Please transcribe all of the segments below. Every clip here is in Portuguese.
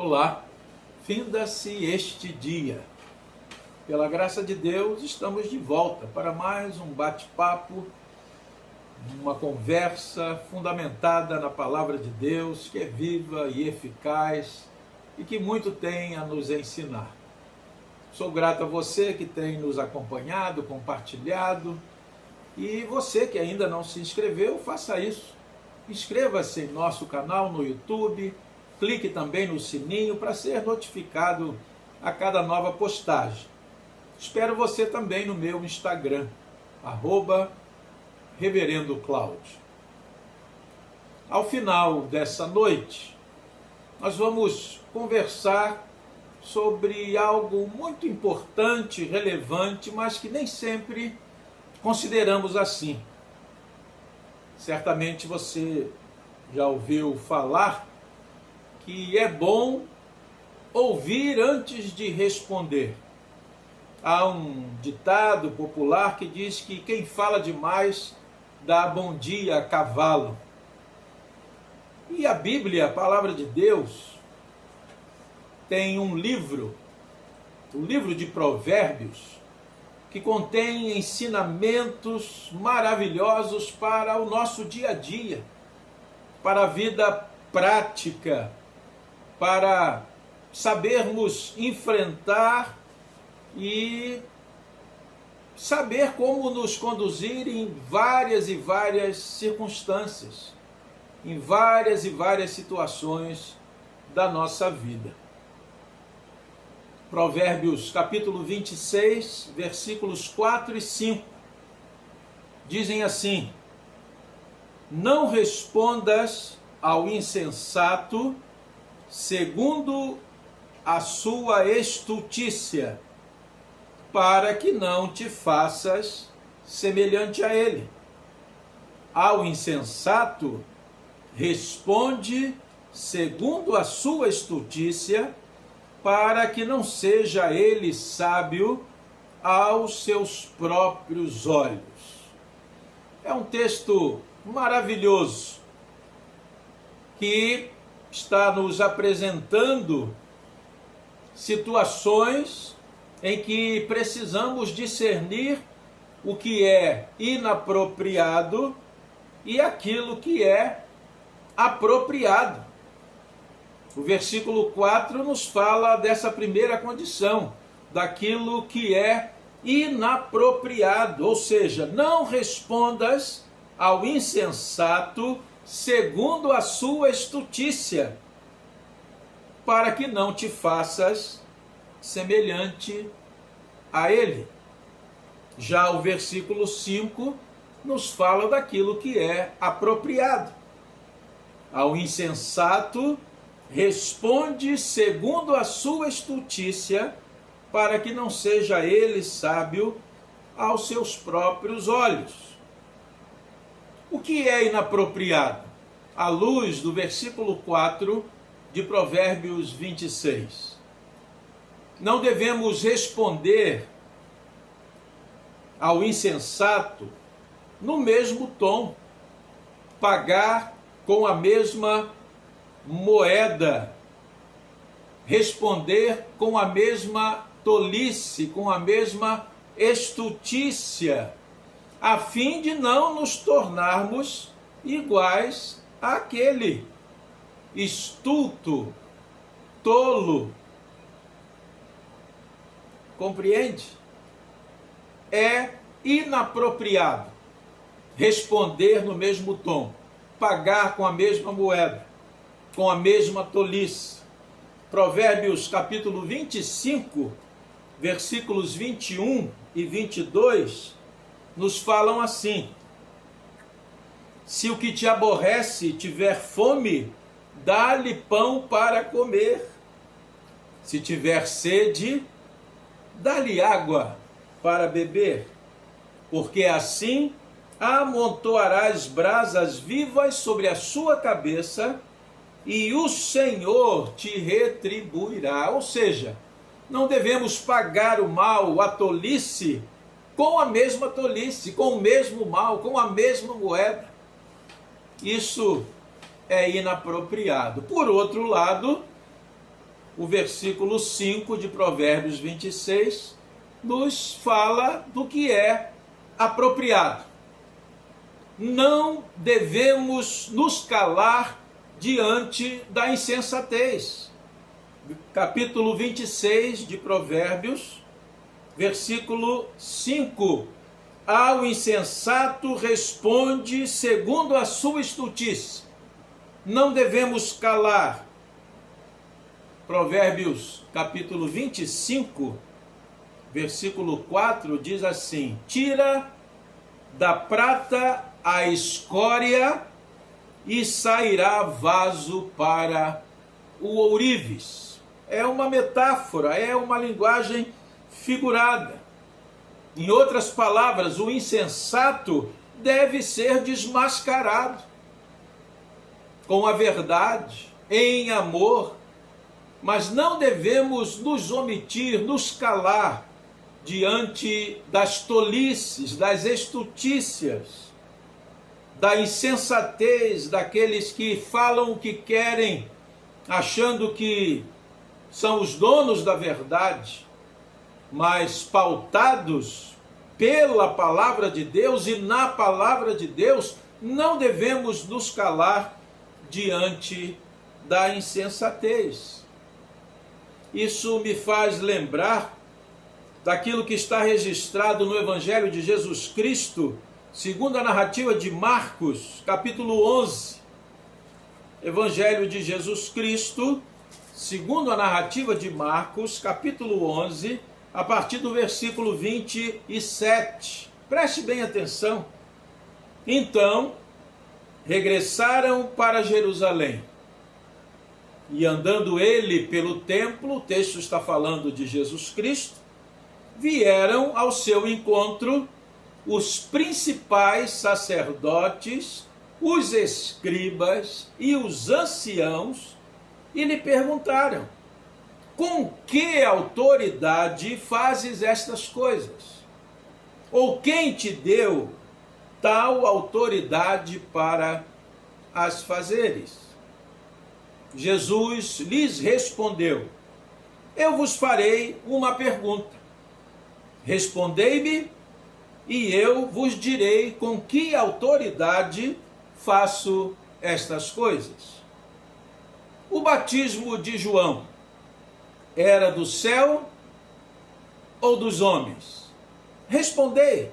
Olá, finda-se este dia. Pela graça de Deus, estamos de volta para mais um bate-papo, uma conversa fundamentada na palavra de Deus, que é viva e eficaz e que muito tem a nos ensinar. Sou grato a você que tem nos acompanhado, compartilhado, e você que ainda não se inscreveu, faça isso. Inscreva-se em nosso canal no YouTube, clique também no sininho para ser notificado a cada nova postagem. Espero você também no meu Instagram, @Reverendo Cláudio. Ao final dessa noite, nós vamos conversar sobre algo muito importante, relevante, mas que nem sempre consideramos assim. Certamente você já ouviu falar que é bom ouvir antes de responder. Há um ditado popular que diz que quem fala demais dá bom dia a cavalo. E a Bíblia, a palavra de Deus, tem um livro, o livro de Provérbios, que contém ensinamentos maravilhosos para o nosso dia a dia, para a vida prática, para sabermos enfrentar e saber como nos conduzir em várias e várias circunstâncias, em várias e várias situações da nossa vida. Provérbios capítulo 26, versículos 4 e 5, dizem assim: não respondas ao insensato segundo a sua estultícia, para que não te faças semelhante a ele. Ao insensato responde segundo a sua estultícia, para que não seja ele sábio aos seus próprios olhos. É um texto maravilhoso que está nos apresentando situações em que precisamos discernir o que é inapropriado e aquilo que é apropriado. O versículo 4 nos fala dessa primeira condição, daquilo que é inapropriado, ou seja, não respondas ao insensato segundo a sua estultícia, para que não te faças semelhante a ele. Já o versículo 5 nos fala daquilo que é apropriado. Ao insensato responde segundo a sua estultícia, para que não seja ele sábio aos seus próprios olhos. O que é inapropriado? À luz do versículo 4 de Provérbios 26. Não devemos responder ao insensato no mesmo tom, pagar com a mesma moeda, responder com a mesma tolice, com a mesma estultícia, a fim de não nos tornarmos iguais àquele estulto, tolo. Compreende? É inapropriado responder no mesmo tom, pagar com a mesma moeda, com a mesma tolice. Provérbios capítulo 25, versículos 21 e 22, nos falam assim: se o que te aborrece tiver fome, dá-lhe pão para comer. Se tiver sede, dá-lhe água para beber, porque assim amontoarás brasas vivas sobre a sua cabeça, e o Senhor te retribuirá. Ou seja, não devemos pagar o mal, a tolice, com a mesma tolice, com o mesmo mal, com a mesma moeda. Isso é inapropriado. Por outro lado, o versículo 5 de Provérbios 26 nos fala do que é apropriado. Não devemos nos calar diante da insensatez. Capítulo 26 de Provérbios, versículo 5. Ao insensato responde segundo a sua estultice. Não devemos calar. Provérbios, capítulo 25, versículo 4, diz assim: tira da prata a escória e sairá vaso para o ourives. É uma metáfora, é uma linguagem figurada. Em outras palavras, o insensato deve ser desmascarado com a verdade, em amor, mas não devemos nos omitir, nos calar diante das tolices, das estultícias, da insensatez daqueles que falam o que querem, achando que são os donos da verdade, mas pautados pela palavra de Deus e na palavra de Deus, não devemos nos calar diante da insensatez. Isso me faz lembrar daquilo que está registrado no Evangelho de Jesus Cristo, segundo a narrativa de Marcos, capítulo 11. Evangelho de Jesus Cristo, segundo a narrativa de Marcos, capítulo 11, a partir do versículo 27. Preste bem atenção. Então, regressaram para Jerusalém. E andando ele pelo templo, o texto está falando de Jesus Cristo, vieram ao seu encontro os principais sacerdotes, os escribas e os anciãos, e lhe perguntaram: com que autoridade fazes estas coisas? Ou quem te deu tal autoridade para as fazeres? Jesus lhes respondeu: eu vos farei uma pergunta. Respondei-me, e eu vos direi com que autoridade faço estas coisas. O batismo de João era do céu ou dos homens? Respondei.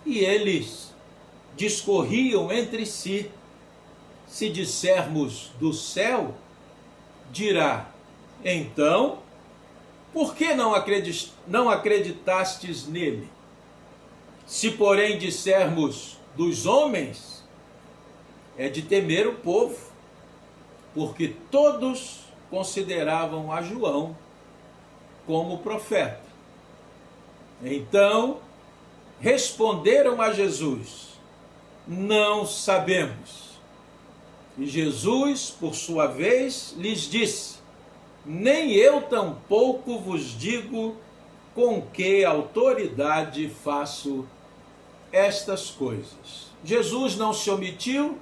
E eles discorriam entre si. Se dissermos do céu, dirá: então, por que não acreditastes nele? Se, porém, dissermos dos homens, é de temer o povo, porque todos consideravam a João como profeta. Então, responderam a Jesus: não sabemos. E Jesus, por sua vez, lhes disse: nem eu tampouco vos digo com que autoridade faço estas coisas. Jesus não se omitiu,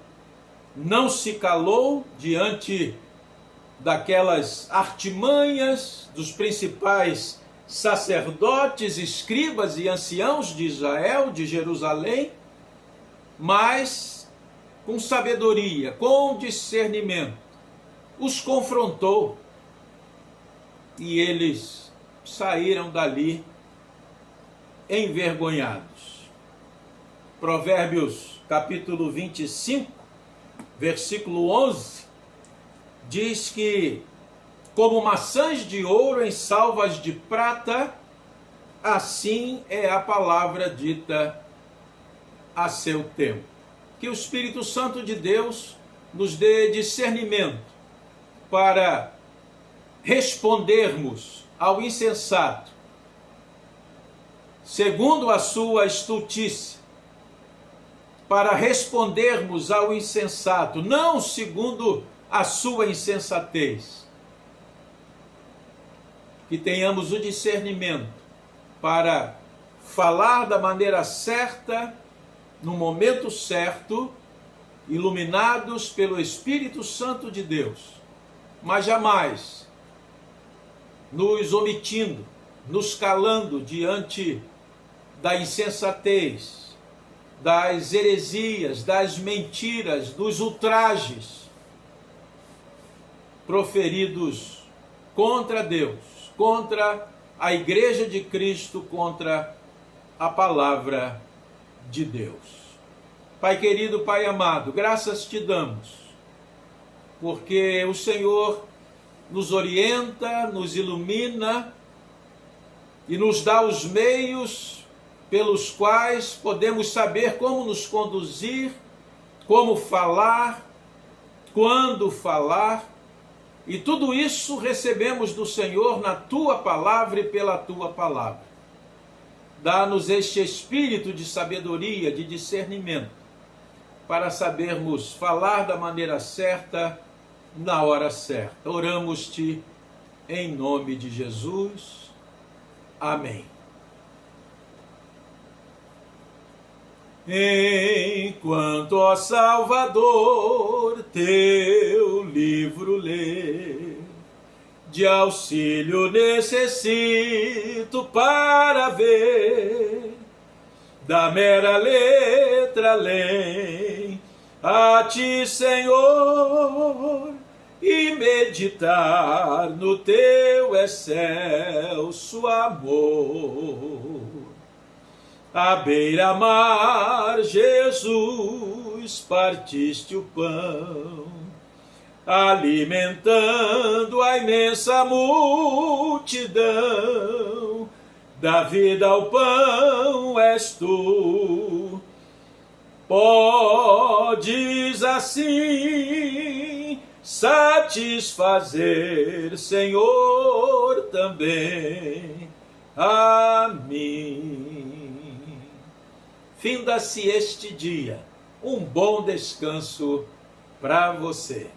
não se calou diante daquelas artimanhas dos principais sacerdotes, escribas e anciãos de Israel, de Jerusalém, mas com sabedoria, com discernimento, os confrontou e eles saíram dali envergonhados. Provérbios capítulo 25, versículo 11, diz que como maçãs de ouro em salvas de prata, assim é a palavra dita a seu tempo. Que o Espírito Santo de Deus nos dê discernimento para respondermos ao insensato segundo a sua estultice, para respondermos ao insensato não segundo a sua insensatez. Que tenhamos o discernimento para falar da maneira certa, no momento certo, iluminados pelo Espírito Santo de Deus, mas jamais nos omitindo, nos calando diante da insensatez, das heresias, das mentiras, dos ultrajes proferidos contra Deus, contra a Igreja de Cristo, contra a palavra de Deus. Pai querido, Pai amado, graças te damos, porque o Senhor nos orienta, nos ilumina e nos dá os meios pelos quais podemos saber como nos conduzir, como falar, quando falar, e tudo isso recebemos do Senhor na tua palavra e pela tua palavra. Dá-nos este espírito de sabedoria, de discernimento, para sabermos falar da maneira certa, na hora certa. Oramos-te em nome de Jesus. Amém. Enquanto, ó Salvador, teu livro lê, de auxílio necessito para ver, da mera letra além, a ti, Senhor, e meditar no teu excelso amor. À beira-mar, Jesus, partiste o pão, alimentando a imensa multidão. Da vida ao pão és tu, podes assim satisfazer, Senhor, também a mim. Finda-se este dia, um bom descanso para você.